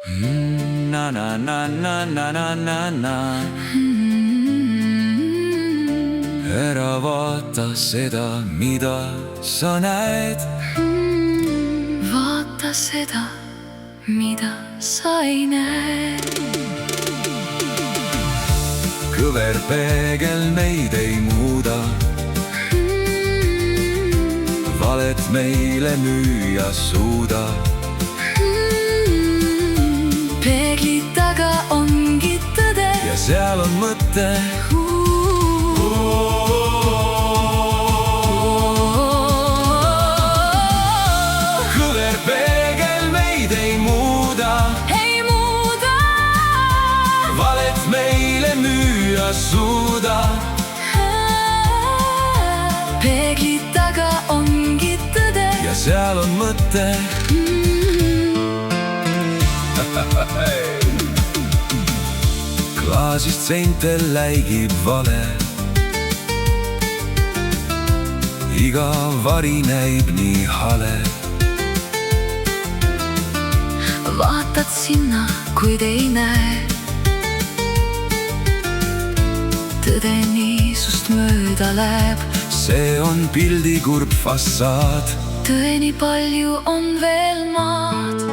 Na na na na na na na na. Ära vaata seda, mida sa näed. Vaata seda, mida sa ei näe. Kõver peegel meid ei muuda. Valet meile müüa suuda. Peegli taga ongi tõde Ja seal on mõte. Kõver peegel meid ei muuda. Ei muuda. Valet meile müüa suuda. Peegli taga ongi tõde Ja seal on mõte. Klaasist seintel läigib vale. Iga vari näib nii hale. Vaatad sinna, kuid ei näe. Tõde niisust mööda läheb. See on pildi kurb fassaad. Tõeni palju on veel maad.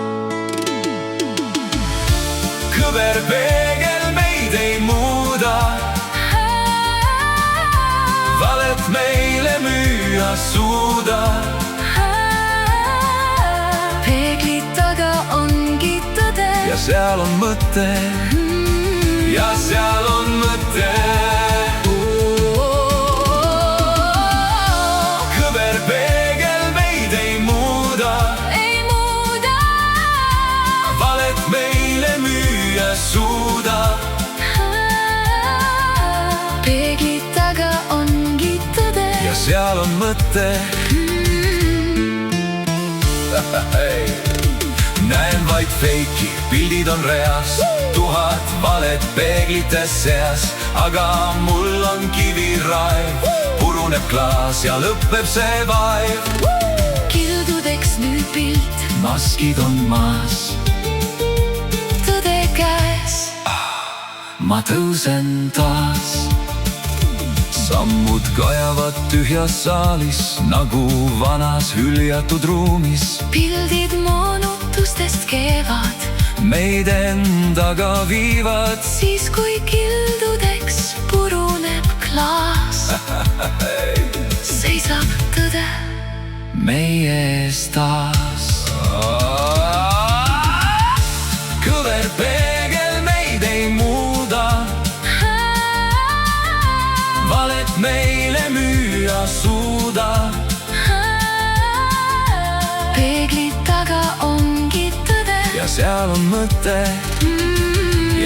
Kõver peegel meid ei muuda. Valet meile müüa suuda. Peegli taga ongi tõde Ja seal on mõte. Ja seal on mõte. Kõver peegel meid ei muuda. ei muuda. Valet meile müüa suuda. Peegli taga ongi tõde Ja seal on mõte. Näen vaid feiki, pildid on reas. 1000 valet peeglites seas. Aga mul on kiviraev. Puruneb klaas ja lõpeb see vaev. Kildudeks nüüd pilt, Maskid on maas. tõde käes. Ma tõusen taas. Sammud kajavad tühjas saalis. Nagu vanas hüljatud ruumis. Pildid moonutustest keevad, Meid endaga viivad. siis kui kildudeks puruneb klaas. Seisab tõde Meie ees taas. Kõver peegel meid ei muuda. Valet meile müüa suuda. Peegli taga ongi tõde Ja seal on mõte.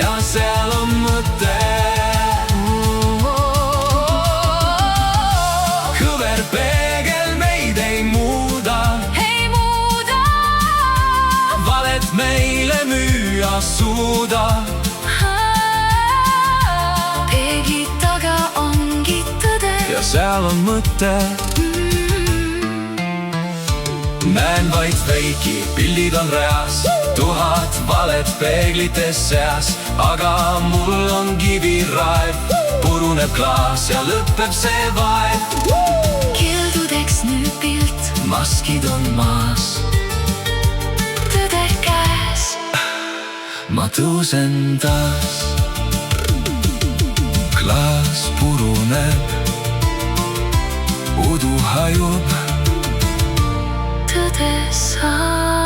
Ja seal on mõte. Kõver peegel meid ei muuda. ei muuda. Valet meile müüa suuda. Peegli taga ongi tõde Ja seal on mõte. Näen vaid feiki, pildid on reas. 1000 valet peeglites seas. Aga mul on kiviraev. Puruneb klaas ja lõpeb see vaev. Kildudeks nüüd pilt, Maskid on maas. tõde käes. Ma tõusen taas. Klaas puruneb. Udu hajub. Tõde saab